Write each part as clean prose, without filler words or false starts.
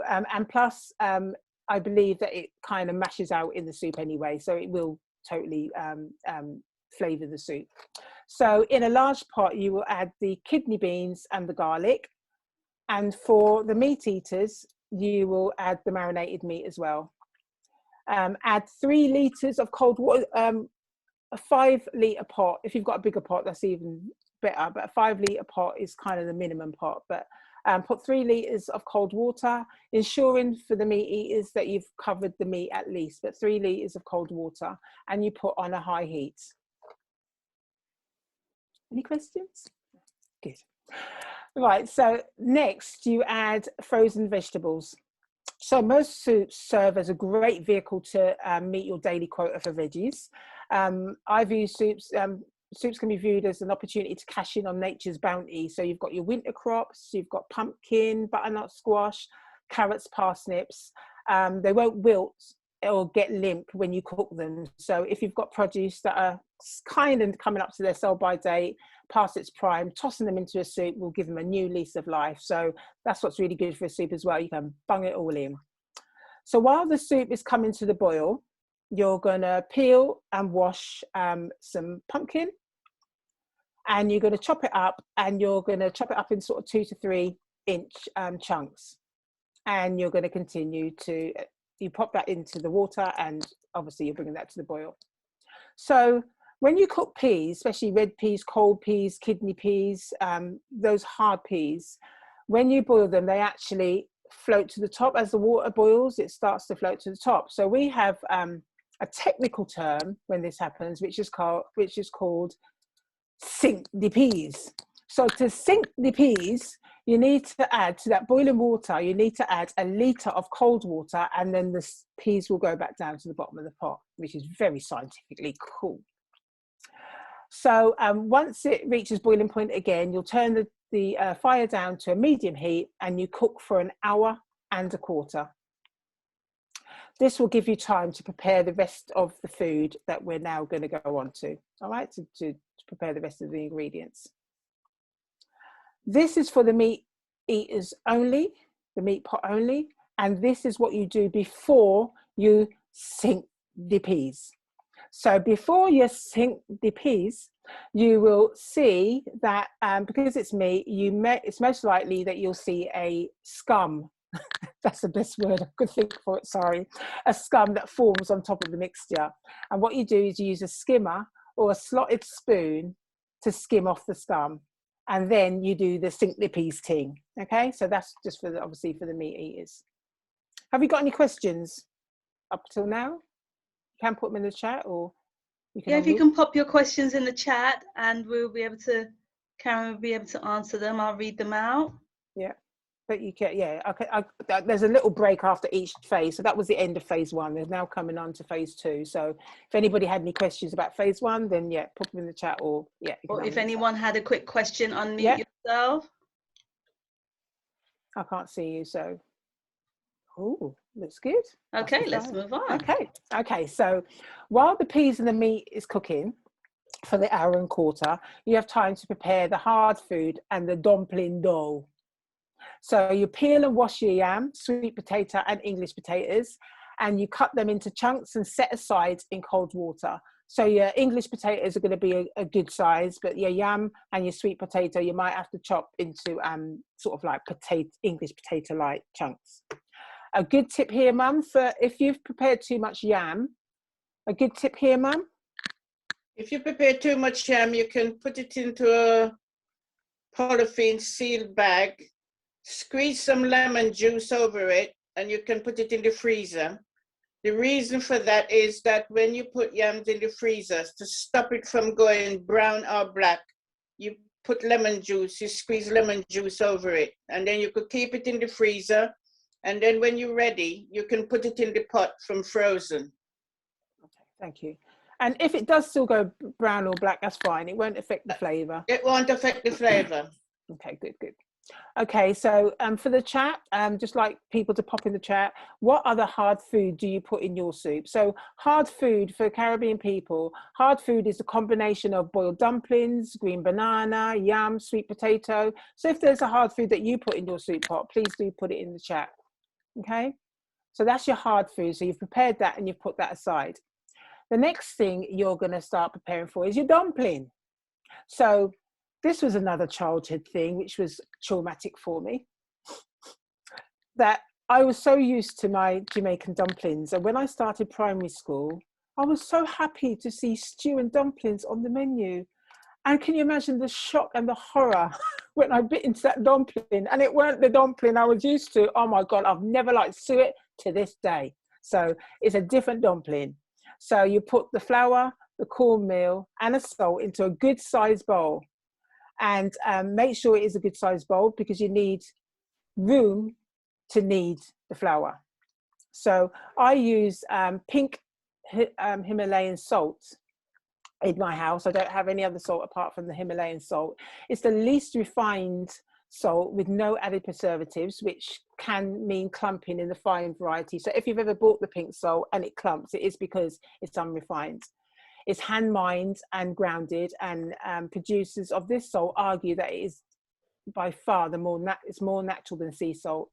So, and plus, I believe that it kind of mashes out in the soup anyway, so it will totally flavour the soup. So in a large pot, you will add the kidney beans and the garlic. And for the meat eaters, you will add the marinated meat as well. Add 3 litres of cold water, a 5-litre pot. If you've got a bigger pot, that's even better, but a 5-litre pot is kind of the minimum pot. But put 3 litres of cold water, ensuring for the meat eaters that you've covered the meat at least, but 3 litres of cold water, and you put on a high heat. Any questions? Good. Right, so next you add frozen vegetables. So most soups serve as a great vehicle to meet your daily quota for veggies. I view soups can be viewed as an opportunity to cash in on nature's bounty. So you've got your winter crops, you've got pumpkin, butternut squash, carrots, parsnips. They won't wilt or get limp when you cook them. So if you've got produce that are kind of coming up to their sell-by date, past its prime, tossing them into a soup will give them a new lease of life. So that's what's really good for a soup as well. You can bung it all in. So while the soup is coming to the boil, you're going to peel and wash some pumpkin, and you're going to chop it up, and you're going to chop it up in sort of 2 to 3 inch chunks. And you're going to continue to, you pop that into the water, and obviously you're bringing that to the boil. So when you cook peas, especially red peas, cold peas, kidney peas, those hard peas, when you boil them, they actually float to the top. As the water boils, it starts to float to the top. So we have a technical term when this happens, which is called sink the peas. So to sink the peas, you need to add to that boiling water, you need to add 1 litre of cold water, and then the peas will go back down to the bottom of the pot, which is very scientifically cool. So once it reaches boiling point again, you'll turn the fire down to a medium heat, and you cook for 1.25 hours. This will give you time to prepare the rest of the food that we're now going to go on to, all right, to prepare the rest of the ingredients. This is for the meat eaters only, the meat pot only, and this is what you do before you sink the peas. So before you sink the peas, you will see that because it's meat, it's most likely that you'll see a scum. That's the best word I could think for it, sorry. A scum that forms on top of the mixture. And what you do is you use a skimmer or a slotted spoon to skim off the scum. And then you do the sink the peas thing. Okay, so that's just for obviously for the meat eaters. Have you got any questions up till now? You can put them in the chat, or you can. Yeah, if you can pop your questions in the chat, and we'll be able to, Karen will be able to answer them. I'll read them out. Yeah, but you can. Yeah, okay. There's a little break after each phase, so that was the end of phase 1. There's now coming on to phase 2. So if anybody had any questions about phase 1, then yeah, put them in the chat, or yeah. Or if anyone had a quick question, unmute yourself. I can't see you, so. Oh, looks good. Okay, let's move on. Okay. So while the peas and the meat is cooking for the 1.25 hours, you have time to prepare the hard food and the dumpling dough. So you peel and wash your yam, sweet potato and English potatoes, and you cut them into chunks and set aside in cold water. So your English potatoes are going to be a good size, but your yam and your sweet potato, you might have to chop into sort of like English potato-like chunks. A good tip here, Mum, for if you've prepared too much yam, a good tip here, Mum? If you prepare too much yam, you can put it into a polythene sealed bag, squeeze some lemon juice over it, and you can put it in the freezer. The reason for that is that when you put yams in the freezer, to stop it from going brown or black, you put lemon juice, you squeeze lemon juice over it, and then you could keep it in the freezer. And then when you're ready, you can put it in the pot from frozen. Okay, thank you. And if it does still go brown or black, that's fine. It won't affect the flavour. It won't affect the flavour. Okay, good. Okay, so for the chat, just like people to pop in the chat, what other hard food do you put in your soup? So hard food for Caribbean people, hard food is a combination of boiled dumplings, green banana, yam, sweet potato. So if there's a hard food that you put in your soup pot, please do put it in the chat. Okay, so that's your hard food. So you've prepared that and you've put that aside. The next thing you're going to start preparing for is your dumpling. So this was another childhood thing, which was traumatic for me, that I was so used to my Jamaican dumplings. And when I started primary school, I was so happy to see stew and dumplings on the menu. And can you imagine the shock and the horror when I bit into that dumpling and it weren't the dumpling I was used to? Oh my God, I've never liked suet to this day. So it's a different dumpling. So you put the flour, the cornmeal and a salt into a good sized bowl, and make sure it is a good sized bowl because you need room to knead the flour. So I use pink Himalayan salt in my house. I don't have any other salt apart from the Himalayan salt. It's the least refined salt with no added preservatives, which can mean clumping in the fine variety. So if you've ever bought the pink salt and it clumps, it is because it's unrefined. It's hand mined and grounded, and producers of this salt argue that it is by far it's more natural than sea salt,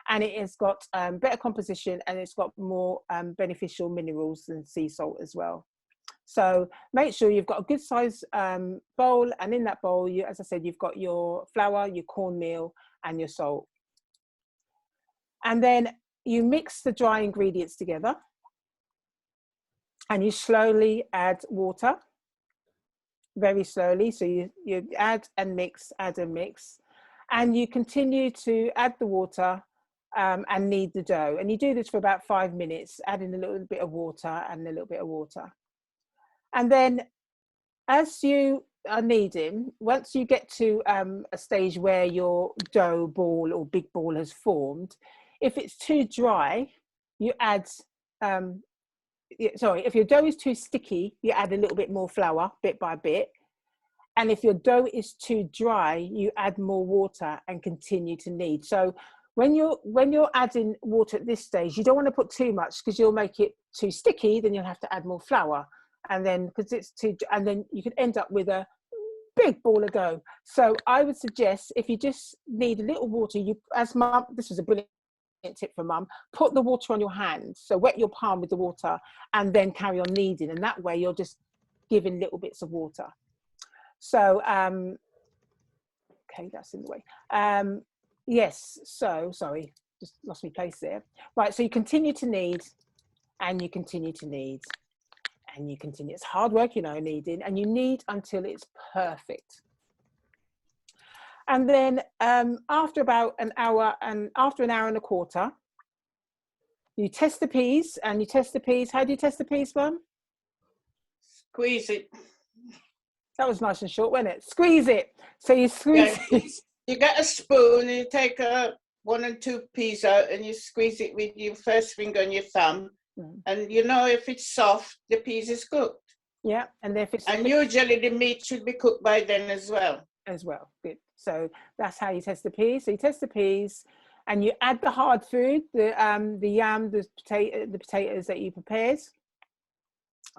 and it has got better composition, and it's got more beneficial minerals than sea salt as well. So make sure you've got a good size bowl, and in that bowl, as I said, you've got your flour, your cornmeal and your salt. And then you mix the dry ingredients together and you slowly add water, very slowly. So you add and mix, and you continue to add the water and knead the dough. And you do this for about 5 minutes, adding a little bit of water and a little bit of water. And then as you are kneading, once you get to a stage where your dough ball or big ball has formed, if it's too dry, you add, if your dough is too sticky, you add a little bit more flour bit by bit. And if your dough is too dry, you add more water and continue to knead. So when you're adding water at this stage, you don't want to put too much because you'll make it too sticky, then you'll have to add more flour. And then and then you could end up with a big ball of dough. So I would suggest, if you just need a little water, this was a brilliant tip from Mum, put the water on your hands. So wet your palm with the water and then carry on kneading. And that way you're just giving little bits of water. So, okay, that's in the way. Yes, so, sorry, just lost my place there. Right, so you continue to knead and you continue to knead. And you continue. It's hard work, kneading, and you knead until it's perfect. And then after about an hour and a quarter, you test the peas. And you test the peas. How do you test the peas, Mum? Squeeze it. That was nice and short, wasn't it? Squeeze it. So you squeeze it. You get a spoon and you take 1 and 2 peas out and you squeeze it with your first finger and your thumb. And if it's soft, the peas is cooked. Yeah, and if it's usually the meat should be cooked by then as well. Good. So that's how you test the peas. So you test the peas, and you add the hard food, the yam, the potatoes that you prepared.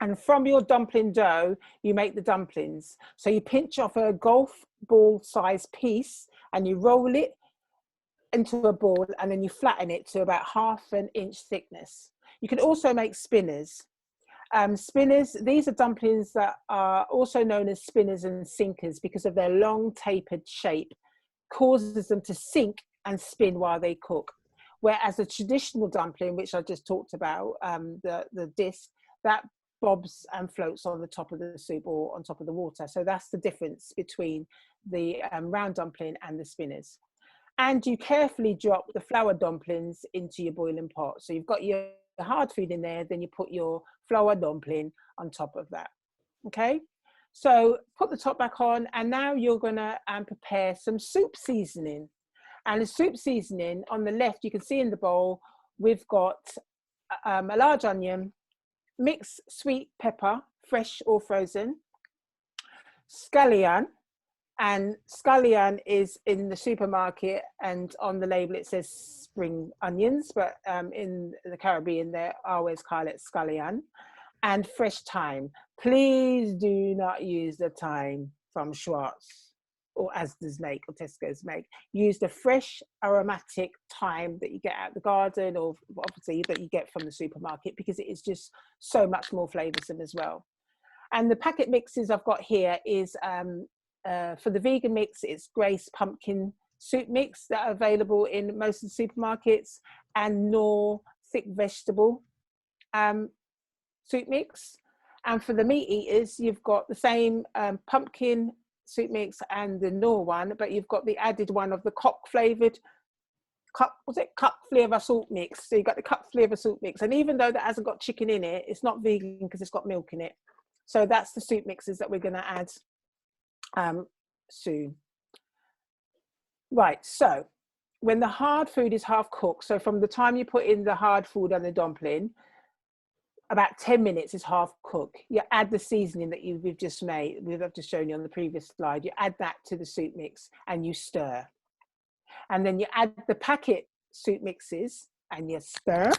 And from your dumpling dough, you make the dumplings. So you pinch off a golf ball size piece, and you roll it into a ball, and then you flatten it to about 1/2 inch thickness. You can also make spinners. Spinners, these are dumplings that are also known as spinners and sinkers because of their long tapered shape, causes them to sink and spin while they cook. Whereas a traditional dumpling, which I just talked about, the disc, that bobs and floats on the top of the soup or on top of the water. So that's the difference between the round dumpling and the spinners. And you carefully drop the flour dumplings into your boiling pot. So you've got your hard food in there, then you put your flour dumpling on top of that. Okay, so put the top back on, and now you're gonna prepare some soup seasoning. And the soup seasoning on the left, you can see in the bowl, we've got a large onion, mixed sweet pepper, fresh or frozen, scallion, and scallion is in the supermarket, and on the label it says spring onions, but in the Caribbean they always call it scallion, and fresh thyme. Please do not use the thyme from Schwartz. or Asda's make, or Tesco's make. Use the fresh aromatic thyme that you get out the garden, or obviously that you get from the supermarket, because it is just so much more flavoursome as well. And the packet mixes I've got here is for the vegan mix, it's Grace pumpkin soup mix that are available in most of the supermarkets, and Knorr thick vegetable soup mix. And for the meat eaters, you've got the same pumpkin soup mix and the Knorr one, but you've got the added one of the cup flavour salt mix. So you've got the cup flavour salt mix, and even though that hasn't got chicken in it, it's not vegan because it's got milk in it. So that's the soup mixes that we're going to add soon. Right, so when the hard food is half cooked, so from the time you put in the hard food and the dumpling, about 10 minutes is half cooked. You add the seasoning that we've just made, I've just shown you on the previous slide. You add that to the soup mix and you stir. And then you add the packet soup mixes and you stir.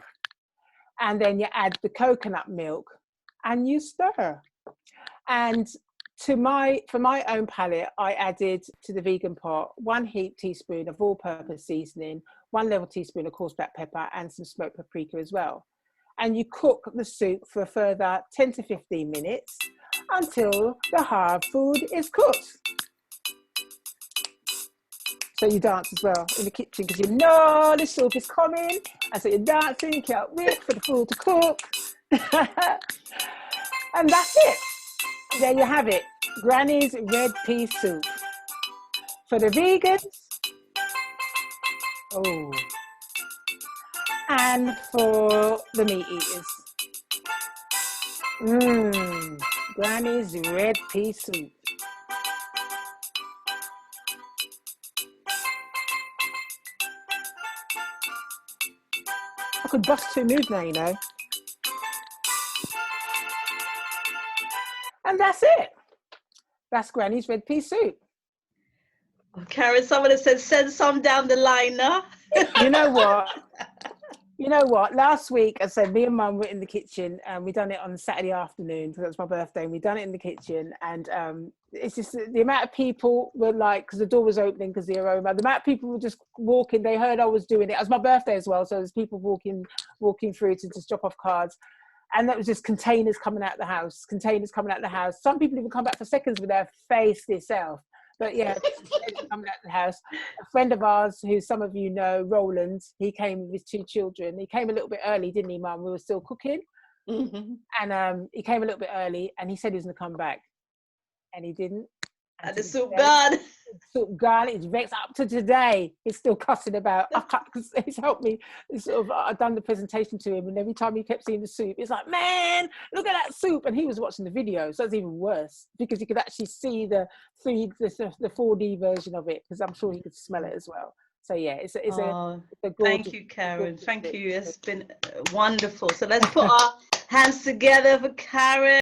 And then you add the coconut milk and you stir. And for my own palate, I added to the vegan pot 1 heaped teaspoon of all-purpose seasoning, 1 level teaspoon of coarse black pepper, and some smoked paprika as well. And you cook the soup for a further 10 to 15 minutes until the hard food is cooked. So you dance as well in the kitchen because you know the soup is coming, and so you're dancing, you can't wait for the food to cook. And that's it. There you have it, Granny's red pea soup. For the vegans, oh, and for the meat eaters. Granny's red pea soup. I could bust 2 moves now, you know. And that's it. That's Granny's red pea soup. Oh, Karen, someone has said send some down the line now. You know what? You know what? Last week, I said me and Mum were in the kitchen, and we done it on Saturday afternoon because it was my birthday. And we done it in the kitchen, and it's just the amount of people were like, because the door was opening because the aroma. The amount of people were just walking. They heard I was doing it. It was my birthday as well, so there's people walking through to just drop off cards. And that was just containers coming out of the house. Some people even come back for seconds with their face itself. But yeah, coming out of the house. A friend of ours, who some of you know, Roland, he came with his 2 children. He came a little bit early, didn't he, Mum? We were still cooking. Mm-hmm. And he came a little bit early, and he said he was going to come back. And he didn't. And the soup gone. Soup gone. It's vexed up to today. He's still cussing about. Because he's helped me. I've done the presentation to him, and every time he kept seeing the soup, it's like, man, look at that soup. And he was watching the video, so it's even worse because you could actually see the 4D version of it, because I'm sure he could smell it as well. So yeah, it's a gorgeous. Thank you, Karen. Thank you. It's been wonderful. So let's put our hands together for Karen.